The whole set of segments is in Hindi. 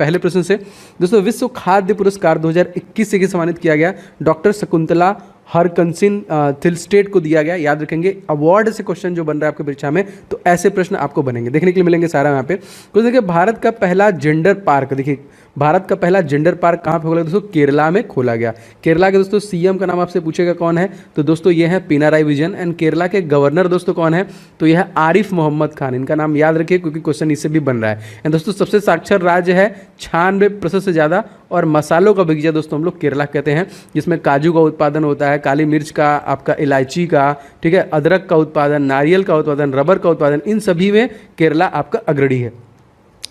पहले प्रश्न से। दोस्तों विश्व खाद्य पुरस्कार 2021 से सम्मानित किया गया डॉक्टर शकुंतला हरकंसिन थिलस्टेट को दिया गया। याद रखेंगे अवार्ड से क्वेश्चन जो बन रहा है आपके परीक्षा में, तो ऐसे प्रश्न आपको बनेंगे, देखने के लिए मिलेंगे सारा यहाँ पे। तो देखिए भारत का पहला जेंडर पार्क, देखिए भारत का पहला जेंडर पार्क कहाँ पे खोला दोस्तों? केरला में खोला गया। केरला के दोस्तों सीएम का नाम आपसे पूछेगा कौन है, तो दोस्तों ये है पिनाराई विजयन। एंड केरला के गवर्नर दोस्तों कौन है, तो यह है आरिफ मोहम्मद खान। इनका नाम याद रखिए क्योंकि क्वेश्चन इससे भी बन रहा है। एंड दोस्तों सबसे साक्षर राज्य है, 96% से ज़्यादा, और मसालों का बगीचा दोस्तों हम लोग केरला कहते हैं, जिसमें काजू का उत्पादन होता है, काली मिर्च का, आपका इलायची का, ठीक है, अदरक का उत्पादन, नारियल का उत्पादन, रबर का उत्पादन, इन सभी में केरला आपका अग्रणी है।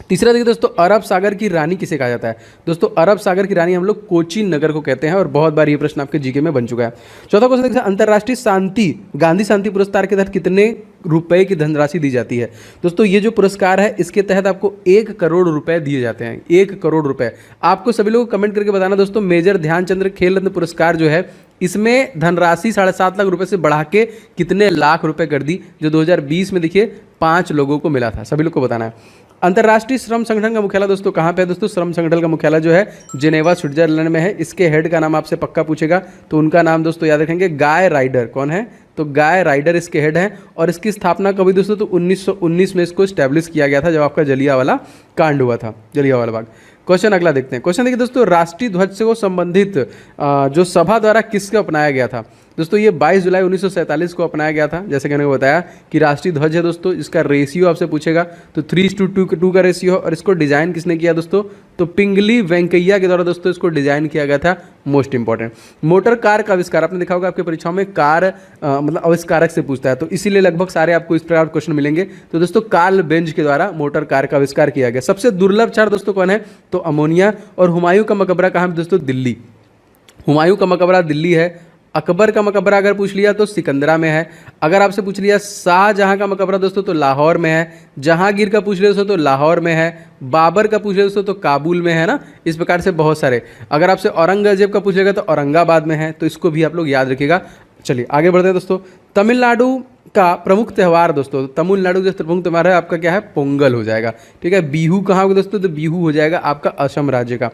तीसरा देखिए दोस्तों, अरब सागर की रानी किसे कहा जाता है? दोस्तों अरब सागर की रानी हम लोग कोचीन नगर को कहते हैं, और बहुत बार ये प्रश्न आपके जीके में बन चुका है। चौथा क्वेश्चन देखिए, अंतर्राष्ट्रीय शांति गांधी शांति पुरस्कार के तहत कितने रुपए की धनराशि दी जाती है? दोस्तों ये जो पुरस्कार है इसके तहत आपको 1 करोड़ रुपए दिए जाते हैं, 1 करोड़ रुपए। आपको सभी लोग कमेंट करके बताना दोस्तों, मेजर ध्यानचंद्र खेल रत्न पुरस्कार जो है इसमें धनराशि 7.5 लाख रुपए से बढ़ा के कितने लाख रुपए कर दी, जो 2020 में देखिए 5 लोगों को मिला था, सभी लोग को बताना है। अंतर्राष्ट्रीय श्रम संगठन का मुख्यालय दोस्तों कहाँ पे है? दोस्तों श्रम संगठन का मुख्यालय जो है जिनेवा स्विट्जरलैंड में है। इसके हेड का नाम आपसे पक्का पूछेगा, तो उनका नाम दोस्तों याद रखेंगे, गाय राइडर। कौन है? तो गाय राइडर इसके हेड हैं। और इसकी स्थापना कभी दोस्तों? तो 1919 में इसको स्टैब्लिश किया गया था, जब आपका जलियांवाला कांड हुआ था, जलियांवाला बाग। क्वेश्चन अगला देखते हैं। क्वेश्चन देखिए दोस्तों, राष्ट्रीय ध्वज से संबंधित जो सभा द्वारा किसको अपनाया गया था? दोस्तों ये 22 जुलाई 1947 को अपनाया गया था। जैसे कि मैंने बताया कि राष्ट्रीय ध्वज है दोस्तों, इसका रेशियो आपसे पूछेगा, तो 3:2 का रेशियो, और इसको डिजाइन किसने किया दोस्तों? तो पिंगली वेंकैया के द्वारा दोस्तों इसको डिजाइन किया गया था। मोस्ट इंपॉर्टेंट, मोटर कार का आविष्कार, आपने देखा होगा आपके परीक्षाओं में कार मतलब आविष्कारक से पूछता है, तो इसीलिए लगभग सारे आपको इस प्रकार क्वेश्चन मिलेंगे। तो दोस्तों कार्ल बेंज के द्वारा मोटर कार का आविष्कार किया गया। सबसे दुर्लभ क्षार दोस्तों कौन है? तो अमोनिया। और हुमायूं का मकबरा कहाँ है दोस्तों? दिल्ली। हुमायूं का मकबरा दिल्ली है। अकबर का मकबरा अगर पूछ लिया तो सिकंदरा में है। अगर आपसे पूछ लिया शाहजहां का मकबरा दोस्तों तो लाहौर में है। जहांगीर का पूछ लिया दोस्तों तो लाहौर में है। बाबर का पूछ लिया दोस्तों तो काबुल में है ना। इस प्रकार से बहुत सारे। अगर आपसे औरंगजेब का पूछेगा तो औरंगाबाद में है, तो इसको भी आप लोग याद रखिएगा। चलिए आगे बढ़ते हैं दोस्तों। तमिलनाडु का प्रमुख त्यौहार दोस्तों, तमिलनाडु का प्रमुख त्यौहार है आपका क्या है? पोंगल हो जाएगा। ठीक है, बिहू कहाँ होगा दोस्तों? तो बिहू हो जाएगा आपका असम राज्य का।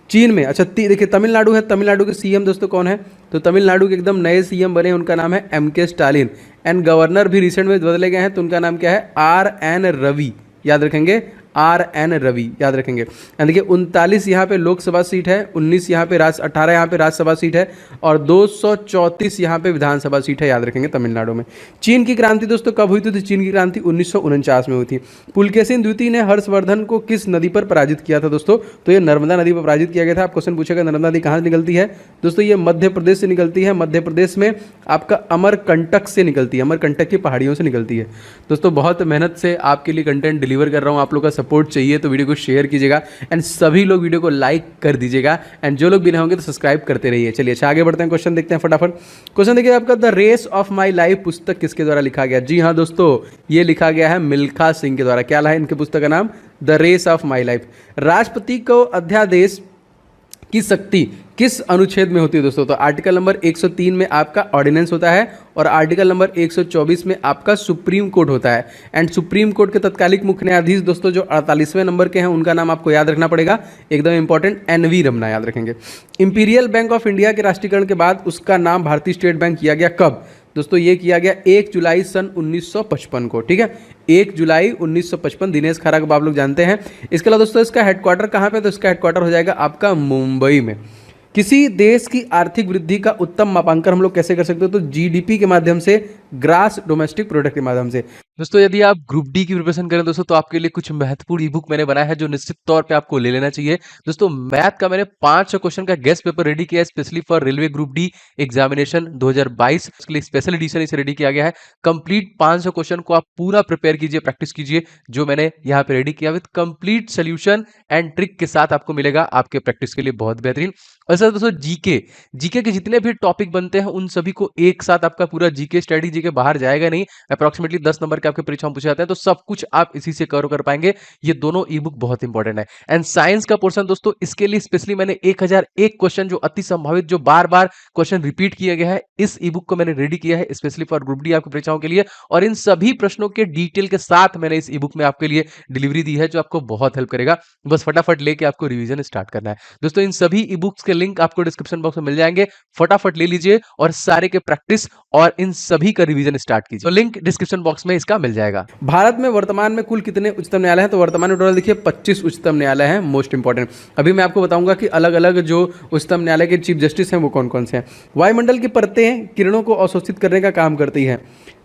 चीन में, अच्छा देखिए तमिलनाडु है, तमिलनाडु के सीएम दोस्तों कौन है? तो तमिलनाडु के एकदम नए सीएम बने, उनका नाम है MK स्टालिन। एंड गवर्नर भी रिसेंट में बदले गए हैं, तो उनका नाम क्या है? RN रवि। याद रखेंगे, RN रवि याद रखेंगे। देखिए 39 यहाँ पे लोकसभा सीट है, 19 यहाँ पे 18 यहाँ पे राज्यसभा सीट है, और 234 यहाँ पे विधानसभा सीट है, याद रखेंगे तमिलनाडु में। चीन की क्रांति दोस्तों कब हुई थी? तो चीन की क्रांति 1949 में हुई थी। पुलकेशिन द्वितीय ने हर्षवर्धन को किस नदी पर पराजित किया था दोस्तों? तो ये नर्मदा नदी पर पराजित किया गया था। आप क्वेश्चन पूछेगा नर्मदा नदी कहाँ से निकलती है? दोस्तों ये मध्य प्रदेश से निकलती है। मध्य प्रदेश में आपका अमरकंटक से निकलती है, अमरकंटक की पहाड़ियों से निकलती है। दोस्तों बहुत मेहनत से आपके लिए कंटेंट डिलीवर कर रहा हूँ, आप लोग का सपोर्ट चाहिए तो वीडियो को शेयर कीजिएगा, एंड सभी लोग वीडियो को लाइक कर दीजिएगा, एंड जो लोग भी नहीं होंगे तो सब्सक्राइब करते रहिए। चलिए अच्छा आगे बढ़ते हैं, क्वेश्चन देखते हैं फटाफट। क्वेश्चन देखिए आपका, the race of my life पुस्तक किसके द्वारा लिखा गया? जी हाँ दोस्तों, ये लिखा गया है मिल्खा सिंह के द्वारा। क्या है इनके पुस्तक का नाम? The race of my life. राष्ट्रपति को अध्यादेश की शक्ति किस अनुच्छेद में होती है दोस्तों? तो आर्टिकल नंबर 103 में आपका ऑर्डिनेंस होता है, और आर्टिकल नंबर 124 में आपका सुप्रीम कोर्ट होता है। एंड सुप्रीम कोर्ट के तत्कालिक मुख्य न्यायाधीश दोस्तों जो 48वें नंबर के हैं, उनका नाम आपको याद रखना पड़ेगा, एकदम इंपॉर्टेंट, NV रमना याद रखेंगे। इंपीरियल बैंक ऑफ इंडिया के राष्ट्रीयकरण के बाद उसका नाम भारतीय स्टेट बैंक किया गया कब? दोस्तों ये किया गया 1 जुलाई सन 1955 को। ठीक है, 1 जुलाई 1955, दिनेश खरा को आप लोग जानते हैं। इसके अलावा दोस्तों इसका हेडक्वार्टर कहाँ पे? तो इसका हेडक्वार्टर हो जाएगा आपका मुंबई में। किसी देश की आर्थिक वृद्धि का उत्तम मापांकन हम लोग कैसे कर सकते हो? तो GDP के माध्यम से, ग्रास डोमेस्टिक प्रोडक्ट के माध्यम से। दोस्तों यदि आप ग्रुप डी की प्रिपरेशन करें दोस्तों, तो आपके लिए कुछ महत्वपूर्ण ईबुक मैंने बनाया है जो निश्चित तौर पे आपको ले लेना चाहिए। दोस्तों मैथ का मैंने 500 क्वेश्चन का गेस्ट पेपर रेडी किया है specially for railway group D examination 2022 के लिए स्पेशल एडिशन इसे रेडी किया गया है। कंप्लीट 500 क्वेश्चन को आप पूरा प्रिपेयर कीजिए, प्रैक्टिस कीजिए, जो मैंने यहाँ पे रेडी किया with complete solution and trick के साथ आपको मिलेगा आपके प्रैक्टिस के लिए बहुत बेहतरीन। और सर दोस्तों जीके के जितने भी टॉपिक बनते हैं उन सभी को एक साथ आपका पूरा जीके स्ट्रेटेजी लीजिए कि बाहर जाएगा नहीं, अप्रॉक्सीमेटली 10 नंबर के आपके परीक्षा में पूछे जाते हैं, तो सब कुछ आप इसी से कवर कर पाएंगे। ये दोनों ई बुक बहुत इंपॉर्टेंट है। एंड साइंस का पोर्शन दोस्तों, इसके लिए स्पेशली मैंने 1001 क्वेश्चन जो अति संभावित, जो बार बार क्वेश्चन रिपीट किया गया है, इस ई बुक को मैंने रेडी किया है स्पेशली फॉर ग्रुप डी आपकी परीक्षाओं के लिए। और इन सभी प्रश्नों के डिटेल के साथ मैंने इस ई बुक में आपके लिए डिलीवरी दी है, जो आपको बहुत हेल्प करेगा। बस फटाफट लेके आपको रिवीजन स्टार्ट करना है दोस्तों। इन सभी ई बुक्स के लिंक आपको डिस्क्रिप्शन बॉक्स में मिल जाएंगे, फटाफट ले लीजिए और सारे के प्रैक्टिस और इन सभी का रिवीजन स्टार्ट कीजिए। तो लिंक डिस्क्रिप्शन बॉक्स में इसका मिल जाएगा। भारत में वर्तमान में कुल कितने उच्चतम न्यायालय हैं? तो वर्तमान में टोटल देखिए 25 उच्चतम न्यायालय हैं। मोस्ट इंपॉर्टेंट अभी मैं आपको बताऊंगा कि अलग अलग जो उच्चतम न्यायालय के चीफ जस्टिस हैं वो कौन कौन से हैं। वायुमंडल की परतें किरणों को अवशोषित करने का काम करती हैं।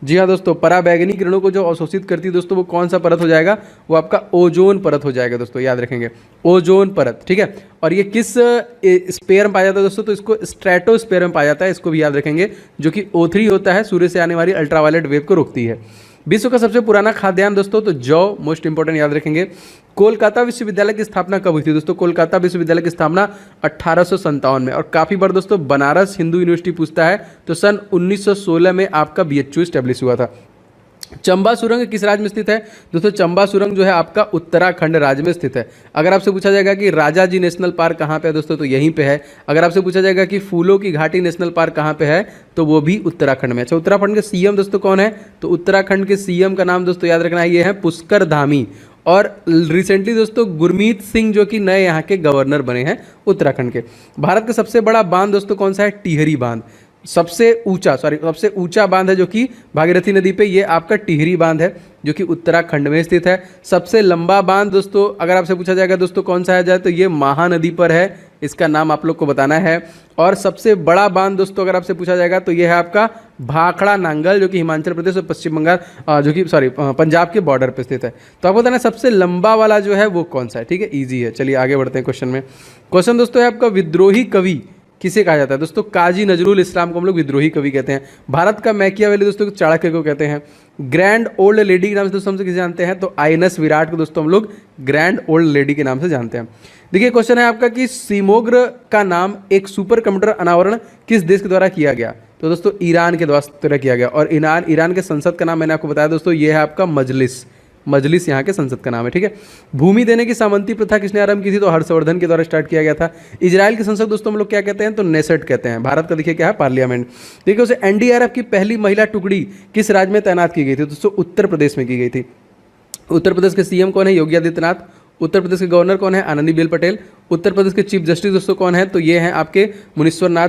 जी हाँ दोस्तों, पराबैंगनी किरणों को जो अवशोषित करती है दोस्तों, वो कौन सा परत हो जाएगा? वो आपका ओजोन परत हो जाएगा दोस्तों, याद रखेंगे, ओजोन परत। ठीक है, और ये किस स्पेयर में पाया जाता है दोस्तों? तो इसको स्ट्रेटोस्फेयर में पाया जाता है, इसको भी याद रखेंगे, जो कि O3 होता है, सूर्य से आने वाली अल्ट्रावायलेट वेव को रोकती है। विश्व का सबसे पुराना खाद्यान्न दोस्तों, तो जौ, मोस्ट इंपॉर्टेंट याद रखेंगे। कोलकाता विश्वविद्यालय की स्थापना कब हुई थी दोस्तों? कोलकाता विश्वविद्यालय की स्थापना 1857 में। और काफी बार दोस्तों बनारस हिंदू यूनिवर्सिटी पूछता है, तो सन 1916 में आपका BHU स्टैब्लिश हुआ था। चंबा सुरंग किस राज्य में स्थित है दोस्तों? चंबा सुरंग जो है आपका उत्तराखंड राज्य में स्थित है। अगर आपसे पूछा जाएगा कि राजा जी नेशनल पार्क कहाँ पे है दोस्तों, तो यहीं पे है। अगर आपसे पूछा जाएगा कि फूलों की घाटी नेशनल पार्क कहाँ पे है, तो वो भी उत्तराखंड में। अच्छा, उत्तराखंड के सीएम दोस्तों कौन है? तो उत्तराखंड के सीएम का नाम दोस्तों याद रखना है, ये है पुष्कर धामी। और रिसेंटली दोस्तों गुरमीत सिंह जो कि नए यहाँ के गवर्नर बने हैं उत्तराखंड के। भारत का सबसे बड़ा बांध दोस्तों कौन सा है? टिहरी बांध। सबसे ऊंचा बांध है जो कि भागीरथी नदी पे, ये आपका टिहरी बांध है जो कि उत्तराखंड में स्थित है। सबसे लंबा बांध दोस्तों अगर आपसे पूछा जाएगा दोस्तों कौन सा है जाए, तो ये महानदी पर है, इसका नाम आप लोग को बताना है। और सबसे बड़ा बांध दोस्तों अगर आपसे पूछा जाएगा तो ये है आपका भाखड़ा नांगल, जो कि हिमाचल प्रदेश और पश्चिम बंगाल जो कि पंजाब के बॉर्डर पर स्थित है। तो आपको बताना सबसे लंबा वाला जो है वो कौन सा है। ठीक है, ईजी है। चलिए आगे बढ़ते हैं क्वेश्चन में। क्वेश्चन दोस्तों है आपका, विद्रोही कवि किसे कहा जाता है दोस्तों? काजी नजरुल इस्लाम को हम लोग विद्रोही कवि कहते हैं। भारत का मैकियावेली दोस्तों चाणक्य को कहते हैं। ग्रैंड ओल्ड लेडी के नाम से दोस्तों हम किसे जानते हैं? तो आइनस विराट को दोस्तों हम लोग ग्रैंड ओल्ड लेडी के नाम से जानते हैं। देखिए क्वेश्चन है आपका कि सीमोग्र का नाम एक सुपर कंप्यूटर अनावरण किस देश के द्वारा किया गया? तो दोस्तों ईरान के द्वारा किया गया। और ईरान के संसद का नाम मैंने आपको बताया दोस्तों, ये है आपका मजलिस यहाँ के संसद का नाम है। ठीक है, भूमि देने की सामंती प्रथा किसने आरंभ की थी? तो हर्षवर्धन के द्वारा स्टार्ट किया गया था। इजराइल की संसद दोस्तों हम लोग क्या कहते हैं? तो नेसेट कहते हैं। भारत का देखिए क्या है? पार्लियामेंट। देखिए उसे NDRF की पहली महिला टुकड़ी किस राज्य में तैनात की गई थी? दोस्तों उत्तर प्रदेश में की गई थी। उत्तर प्रदेश के सीएम कौन है? योगी आदित्यनाथ। उत्तर प्रदेश के गवर्नर कौन है? आनंदीबेन पटेल। उत्तर प्रदेश के चीफ जस्टिस दोस्तों कौन है? तो ये हैं आपके मुनीश्वरनाथ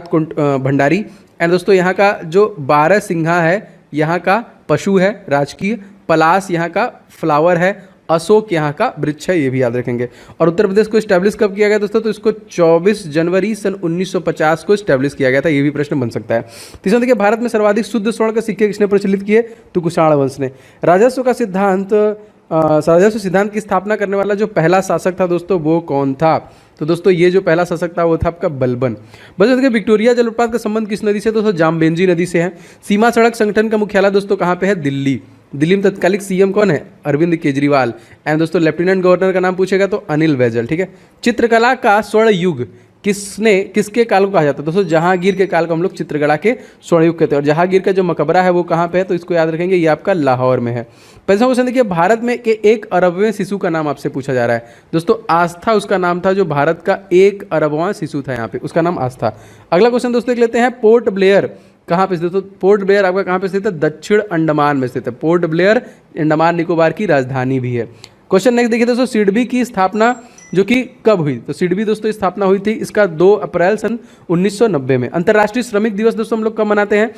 भंडारी। एंड दोस्तों यहाँ का जो 12 सिंघा है, यहाँ का पशु है राजकीय। पलास यहाँ का फ्लावर है। अशोक यहाँ का वृक्ष है, ये भी याद रखेंगे। और उत्तर प्रदेश को स्टैब्लिश कब किया गया दोस्तों? तो इसको 24 जनवरी सन 1950 को स्टैब्लिश किया गया था। ये भी प्रश्न बन सकता है। तीसरा देखिए, भारत में सर्वाधिक शुद्ध स्वर्ण के सिक्के किसने प्रचलित किए? तो कुषाण वंश ने। राजस्व सिद्धांत की स्थापना करने वाला जो पहला शासक था दोस्तों वो कौन था? तो दोस्तों ये जो पहला शासक था वो था आपका बलबन। बस देखिए, विक्टोरिया जलप्रपात का संबंध किस नदी से? दोस्तों जामबेंजी नदी से है। सीमा सड़क संगठन का मुख्यालय दोस्तों कहाँ पे है? दिल्ली। दिल्ली में तत्कालिक सीएम कौन है? अरविंद केजरीवाल। एंड दोस्तों लेफ्टिनेंट गवर्नर का नाम पूछेगा तो अनिल बैजल। ठीक है, चित्रकला का स्वर्ण युग किसके काल को कहा जाता है? दोस्तों जहांगीर के काल को हम लोग चित्रकला के स्वर्ण युग कहते हैं। और जहांगीर का जो मकबरा है वो कहाँ पे है? तो इसको याद रखेंगे, ये आपका लाहौर में है। पैसा क्वेश्चन देखिए, भारत में के 1 अरबवें शिशु का नाम आपसे पूछा जा रहा है। दोस्तों आस्था उसका नाम था, जो भारत का 1 अरबवां शिशु था यहाँ पे, उसका नाम आस्था। अगला क्वेश्चन दोस्तों देख लेते हैं, पोर्ट ब्लेयर कहाँ पे स्थित? तो पोर्ट ब्लेयर आपका कहाँ पे स्थित है? दक्षिण अंडमान में स्थित है। पोर्ट ब्लेयर अंडमान निकोबार की राजधानी भी है। क्वेश्चन नेक्स्ट देखिए दोस्तों, सिडबी की स्थापना जो कि कब हुई? तो सिडबी दोस्तों स्थापना हुई थी इसका 2 अप्रैल सन 1990 में। अंतर्राष्ट्रीय श्रमिक दिवस दोस्तों हम लोग कब मनाते हैं?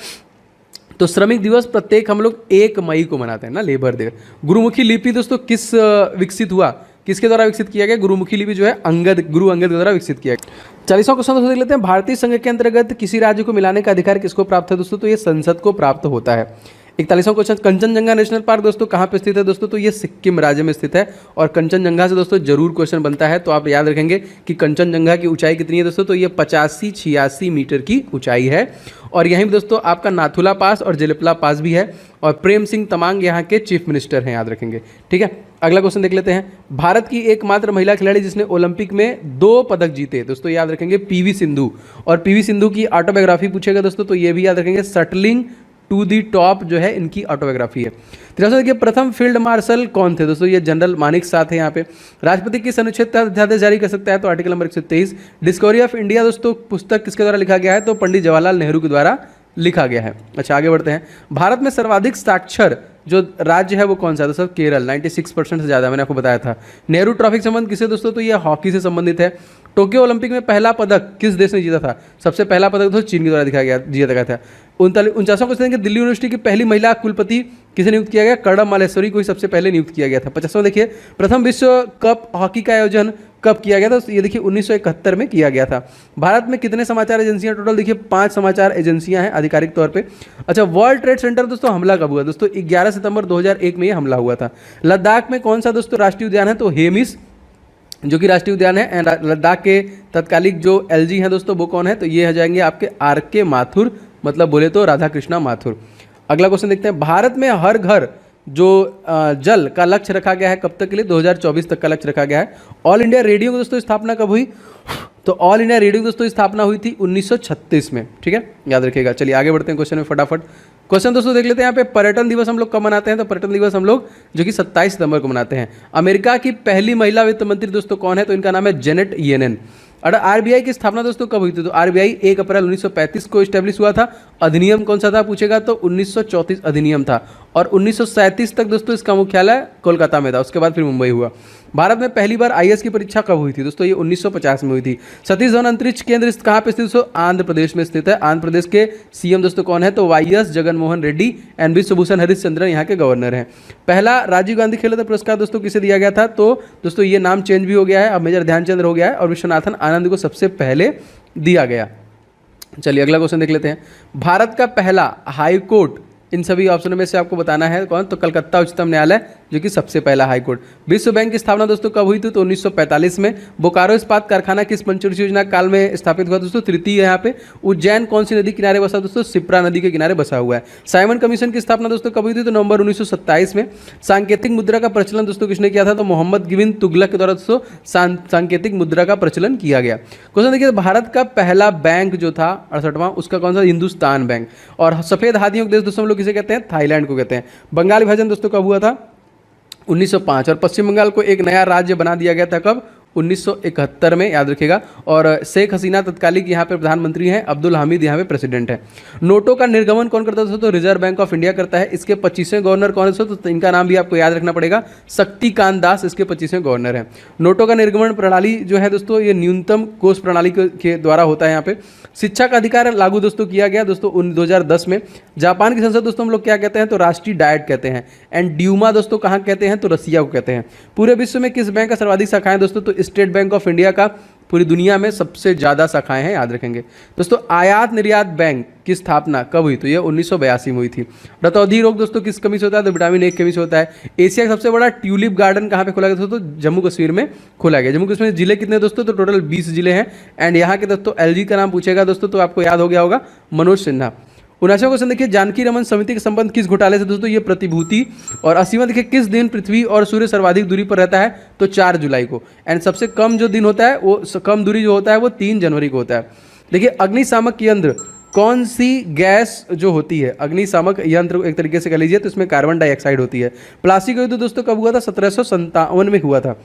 तो श्रमिक दिवस प्रत्येक हम लोग 1 मई को मनाते हैं ना, लेबर डे। गुरुमुखी लिपि दोस्तों किस विकसित हुआ? किसके द्वारा विकसित किया गया? गुरुमुखी लिपि जो है गुरु अंगद के द्वारा विकसित किया गया। 40वां क्वेश्चन दोस्तों देख लेते हैं, भारतीय संघ के अंतर्गत किसी राज्य को मिलाने का अधिकार किसको प्राप्त है दोस्तों? तो ये संसद को प्राप्त होता है। 41वां क्वेश्चन, कंचनजंगा नेशनल पार्क दोस्तों कहाँ पे स्थित है दोस्तों? तो ये सिक्किम राज्य में स्थित है। और कंचनजंगा से दोस्तों जरूर क्वेश्चन बनता है, तो आप याद रखेंगे कि कंचनजंगा की ऊंचाई कितनी है दोस्तों? तो ये 85-86 मीटर की ऊंचाई है। और यहीं दोस्तों आपका नाथुला पास और जेलेपला पास भी है। और प्रेम सिंह तमांग यहाँ के चीफ मिनिस्टर हैं, याद रखेंगे। ठीक है, अगला क्वेश्चन देख लेते हैं, भारत की एकमात्र महिला खिलाड़ी जिसने ओलंपिक में 2 पदक जीते दोस्तों, याद रखेंगे PV सिंधु। और PV सिंधु की ऑटोबायोग्राफी पूछेगा दोस्तों, तो ये भी याद रखेंगे, शटलिंग टू दी टॉप जो है इनकी ऑटोबायोग्राफी है। तो देखिए प्रथम फील्ड मार्शल कौन थे दोस्तों, ये जनरल मानिक साथ है यहाँ पे। राष्ट्रपति किस अनुच्छेद तहत अध्यादेश जारी कर सकता है, तो article number 123। Discovery of India दोस्तों पुस्तक किसके द्वारा लिखा गया है, तो पंडित जवाहरलाल नेहरू के द्वारा लिखा गया है। अच्छा आगे बढ़ते हैं। भारत में सर्वाधिक साक्षर जो राज्य है वो कौन सा है, दोस्तों केरल, 96% से ज़्यादा, मैंने आपको बताया था। नेहरू ट्रॉफी संबंध किससे दोस्तों, तो ये हॉकी से संबंधित है। टोक्यो ओलंपिक में पहला पदक किस देश ने जीता था, सबसे पहला पदक दोस्तों चीन के द्वारा जीता गया था। 49वां क्वेश्चन है, दिल्ली यूनिवर्सिटी की पहली महिला कुलपति किसे नियुक्त किया गया, कर्णम मालेश्वरी को ही सबसे पहले नियुक्त किया गया था। 50वां देखिए, प्रथम विश्व कप हॉकी का आयोजन कब किया गया था, ये देखिए 1971 में किया गया था। भारत में कितने समाचार एजेंसियां टोटल, देखिए 5 समाचार एजेंसियां हैं आधिकारिक तौर पे। अच्छा वर्ल्ड ट्रेड सेंटर दोस्तों हमला कब हुआ, दोस्तों 11 सितंबर 2001 में ये हमला हुआ था। लद्दाख में कौन सा दोस्तों राष्ट्रीय उद्यान है, तो हेमिस जो कि राष्ट्रीय उद्यान है। एंड लद्दाख के तत्कालिक जो एलजी हैं दोस्तों वो कौन है, तो ये हो जाएंगे आपके आर.के. माथुर, मतलब बोले तो राधा कृष्णा माथुर। अगला क्वेश्चन देखते हैं, भारत में हर घर जो जल का लक्ष्य रखा गया है कब तक के लिए, 2024 तक का लक्ष्य रखा गया है। ऑल इंडिया रेडियो की दोस्तों स्थापना कब हुई, तो ऑल इंडिया रेडियो की दोस्तों स्थापना हुई थी 1936 में, ठीक है याद रखिएगा। चलिए आगे बढ़ते हैं क्वेश्चन में फटाफट। क्वेश्चन दोस्तों देख लेते हैं यहाँ पे, पर्यटन दिवस हम लोग कब मनाते हैं, तो पर्यटन दिवस हम लोग जो कि 27 सितंबर को मनाते हैं। अमेरिका की पहली महिला वित्त मंत्री दोस्तों कौन है, तो इनका नाम है जेनेट येलेन। और आरबीआई की स्थापना दोस्तों कब हुई थी, तो आरबीआई 1 अप्रैल 1935 को स्टैब्लिश हुआ था। अधिनियम कौन सा था पूछेगा, तो 1934 अधिनियम था। और 1937 तक दोस्तों इसका मुख्यालय कोलकाता में था, उसके बाद फिर मुंबई हुआ। भारत में पहली बार आईएएस की परीक्षा कब हुई थी, दोस्तों ये 1950 में हुई थी। सतीश धवन अंतरिक्ष केंद्र कहाँ पे स्थित है, आंध्र प्रदेश में स्थित है। आंध्र प्रदेश के सीएम दोस्तों कौन है, तो वाईएस जगनमोहन रेड्डी। एंड विश्वभूषण हरिश्चंद्रन यहाँ के गवर्नर हैं। पहला राजीव गांधी खेल रत्न पुरस्कार दोस्तों किसे दिया गया था, तो दोस्तों ये नाम चेंज भी हो गया है, अब मेजर ध्यानचंद हो गया है, और विश्वनाथन आनंद को सबसे पहले दिया गया। चलिए अगला क्वेश्चन देख लेते हैं। भारत का पहला हाई कोर्ट इन सभी ऑप्शनों में से आपको बताना है कौन, तो कलकत्ता उच्चतम न्यायालय जो कि सबसे पहला हाई कोर्ट। विश्व बैंक की स्थापना दोस्तों कब हुई थी, तो 1945 में। बोकारो इस्पात कारखाना किस पंचवर्षीय योजना काल में स्थापित हुआ दोस्तों, तृतीय है यहाँ पे। उज्जैन कौन सी नदी किनारे बसा दोस्तों, शिप्रा नदी के किनारे बसा हुआ है। साइमन कमीशन की स्थापना दोस्तों कब हुई थी, तो नवंबर 1927 में। सांकेतिक मुद्रा का प्रचलन दोस्तों किसने किया था, तो मोहम्मद बिन तुगलक के द्वारा दोस्तों सांकेतिक मुद्रा का प्रचलन किया गया। क्वेश्चन देखिए, भारत का पहला बैंक जो था 68वां, उसका कौन सा, हिंदुस्तान बैंक। और सफेद हाथियों के देश दोस्तों हम लोग किसे कहते हैं, थाईलैंड को कहते हैं। बंगाल विभाजन दोस्तों कब हुआ था, 1905। और पश्चिम बंगाल को एक नया राज्य बना दिया गया था कब, 1971 में, याद रखिएगा। और शेख हसीना तत्कालिक यहाँ पे प्रधानमंत्री हैं, अब्दुल हामिद यहाँ पे प्रेसिडेंट है। नोटों का निर्गमन कौन करता है, तो रिजर्व बैंक ऑफ इंडिया करता है। इसके 25वें गवर्नर कौन है, तो इनका नाम भी आपको याद रखना पड़ेगा, शक्तिकांत दास इसके 25वें गवर्नर हैं। नोटों का निर्गमन प्रणाली जो है दोस्तों ये न्यूनतम कोष प्रणाली के द्वारा होता है। यहाँ पे शिक्षा का अधिकार लागू दोस्तों किया गया दोस्तों 2010 में। जापान की संसद दोस्तों हम लोग क्या कहते हैं, तो राष्ट्रीय डाइट कहते हैं। एंड ड्यूमा दोस्तों कहाँ कहते हैं, तो रसिया को कहते हैं। पूरे विश्व में किस बैंक का सर्वाधिक शाखाएं दोस्तों, तो स्टेट बैंक ऑफ इंडिया का पूरी दुनिया में सबसे ज़्यादा शाखाएं हैं, याद रखेंगे दोस्तों। आयात निर्यात बैंक की स्थापना कब हुई, तो ये 1982 में हुई थी। रतौंधी रोग दोस्तों किस कमी से होता है, तो विटामिन ए की कमी से होता है। एशिया का सबसे बड़ा ट्यूलिप गार्डन कहाँ पे खोला गया था, तो जम्मू कश्मीर में खोला गया। जम्मू कश्मीर जिले कितने दोस्तों, तो टोटल 20 जिले हैं। एंड यहाँ के दोस्तों एलजी का नाम पूछेगा दोस्तों तो आपको याद हो गया होगा, मनोज सिन्हा। 79वां क्वेश्चन देखिए, जानकी रमन समिति के संबंध किस घोटाले से दोस्तों, ये प्रतिभूति। और 80वां देखिए, किस दिन पृथ्वी और सूर्य सर्वाधिक दूरी पर रहता है, तो 4 जुलाई को। एंड सबसे कम जो दिन होता है वो कम दूरी जो होता है वो 3 जनवरी को होता है। देखिए अग्निशामक यंत्र कौन सी गैस जो होती है, अग्निशामक यंत्र एक तरीके से कह लीजिए तो इसमें कार्बन डाइऑक्साइड होती है। प्लासी का युद्ध दोस्तों कब हुआ था, 1757 में हुआ था।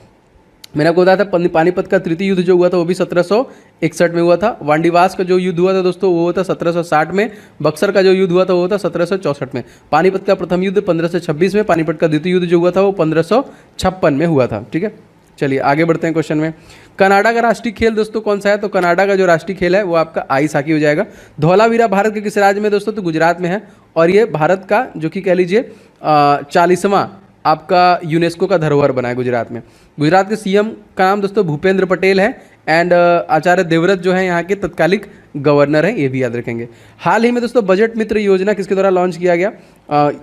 मैंने आपको बताया था पानीपत का तृतीय युद्ध जो हुआ था वो भी 1761 में हुआ था। वांडीवास का जो युद्ध हुआ था दोस्तों वो हुआ था 1760 में। बक्सर का जो युद्ध हुआ था वो था 1764 में। पानीपत का प्रथम युद्ध 1526 में। पानीपत का द्वितीय युद्ध जो हुआ था वो 1556 में हुआ था, ठीक है। चलिए आगे बढ़ते हैं क्वेश्चन में। कनाडा का राष्ट्रीय खेल दोस्तों कौन सा है, तो कनाडा का जो राष्ट्रीय खेल है वो आपका आइस हॉकी हो जाएगा। धौलावीरा भारत के किस राज्य में दोस्तों, तो गुजरात में है। और ये भारत का जो कि कह लीजिए 40वां आपका यूनेस्को का धरोहर बना है गुजरात में। गुजरात के सीएम का नाम दोस्तों भूपेंद्र पटेल है। एंड आचार्य देवव्रत जो है यहाँ के तत्कालिक गवर्नर हैं, ये भी याद रखेंगे। हाल ही में दोस्तों बजट मित्र योजना किसके द्वारा लॉन्च किया गया,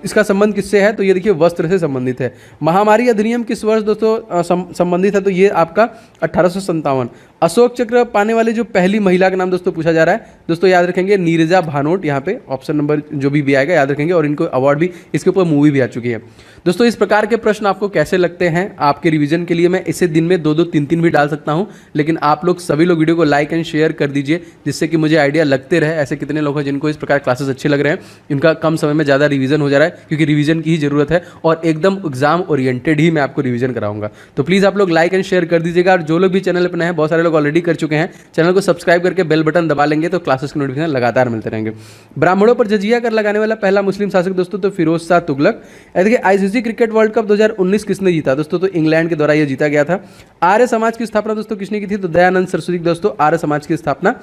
इसका संबंध किससे है, तो ये देखिए वस्त्र से संबंधित है। महामारी अधिनियम किस वर्ष दोस्तों संबंधित है, तो ये आपका 1857। अशोक चक्र पाने वाली जो पहली महिला का नाम दोस्तों पूछा जा रहा है, दोस्तों याद रखेंगे नीरजा भानोट, यहाँ पे ऑप्शन नंबर जो भी आएगा याद रखेंगे। और इनको अवार्ड भी, इसके ऊपर मूवी भी आ चुकी है दोस्तों। इस प्रकार के प्रश्न आपको कैसे लगते हैं, आपके रिवीजन के लिए मैं इसे दिन में 2-2, 3-3 भी डाल सकता हूँ, लेकिन आप लोग सभी लोग वीडियो को लाइक एंड शेयर कर दीजिए जिससे कि मुझे आइडिया लगते रहे ऐसे कितने लोग हैं जिनको इस प्रकार क्लासेस अच्छे लग रहे हैं, इनका कम समय में ज़्यादा रिवीजन हो जा रहा है, क्योंकि रिवीजन की ही ज़रूरत है और एकदम एग्जाम ओरिएंटेड ही मैं आपको रिवीजन कराऊंगा। तो प्लीज़ आप लोग लाइक एंड शेयर कर दीजिएगा, और जो लोग भी चैनल पर नए हैं, बहुत सारे लोग ऑलरेडी कर चुके हैं, चैनल को सब्सक्राइब करके बेल बटन दबा लेंगे तो क्लासेस के नोटिफिकेशन लगातार मिलते रहेंगे। ब्राह्मणों पर जजिया कर लगाने वाला पहला मुस्लिम शासक दोस्तों तो फिरोज शाह तुगलक। देखिए आईसीसी क्रिकेट वर्ल्ड कप 2019 किसने जीता दोस्तों, तो इंग्लैंड के द्वारा यह जीता गया था। आर्य समाज की स्थापना दोस्तों किसने की थी, तो दयानंद सरस्वती दोस्तों आर्य समाज की स्थापना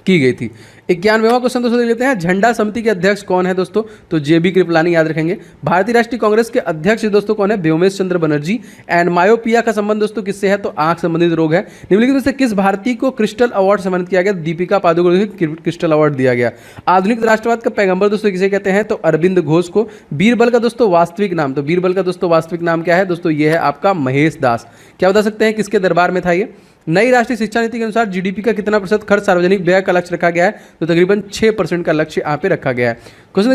की गई थी। 91वां क्वेश्चन दोस्तों देख लेते हैं, झंडा समिति के अध्यक्ष कौन है दोस्तों, तो जेबी कृपलानी याद रखेंगे। भारतीय राष्ट्रीय कांग्रेस के अध्यक्ष दोस्तों कौन है, व्योमेश चंद्र बनर्जी। एंड मायोपिया का संबंध दोस्तों किससे है, तो आंख संबंधित रोग है। निम्नलिखित में से किस भारतीय को क्रिस्टल अवार्ड सम्मानित किया गया, दीपिका पादुकोण को क्रिस्टल अवार्ड दिया गया। आधुनिक राष्ट्रवाद का पैगंबर दोस्तों किसे कहते हैं, तो अरविंद घोष को। बीरबल का दोस्तों वास्तविक नाम, तो बीरबल का दोस्तों वास्तविक नाम क्या है दोस्तों, ये है आपका महेश दास। क्या बता सकते हैं किसके दरबार में था ये। नई राष्ट्रीय शिक्षा नीति के अनुसार जीडीपी का कितना प्रतिशत खर्च सार्वजनिक व्यय का लक्ष्य रखा गया है, तो तकरीबन 6% का लक्ष्य यहाँ पे रखा गया है। क्वेश्चन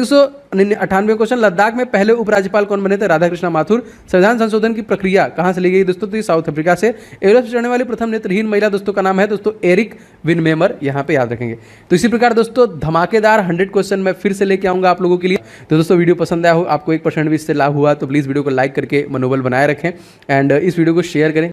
198 क्वेश्चन, लद्दाख में पहले उपराज्यपाल कौन बने थे, राधाकृष्ण माथुर। संविधान संशोधन की प्रक्रिया कहाँ से ली गई दोस्तों, तो ये साउथ अफ्रीका से। एवरेस्ट चढ़ने वाली प्रथम नेत्रहीन महिला दोस्तों का नाम है दोस्तों एरिक विनमेमर, यहाँ पे याद रखेंगे। तो इसी प्रकार दोस्तों धमाकेदार 100 क्वेश्चन मैं फिर से लेके आऊंगा आप लोगों के लिए। तो दोस्तों वीडियो पसंद आया हो, आपको 1% भी इससे लाभ हुआ तो प्लीज़ वीडियो को लाइक करके मनोबल बनाए रखें एंड इस वीडियो को शेयर करें।